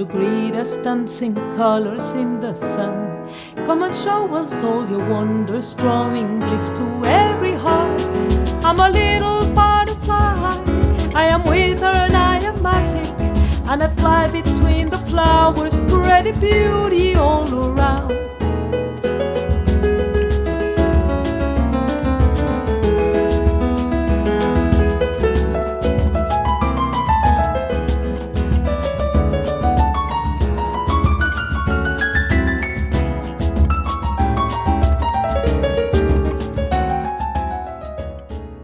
to greet us, dancing colors in the sun. Come and show us all your wonders, drawing bliss to every heart. I'm a little butterfly, I am wizard and I am magic, and I fly between the flowers, spreading beauty all around.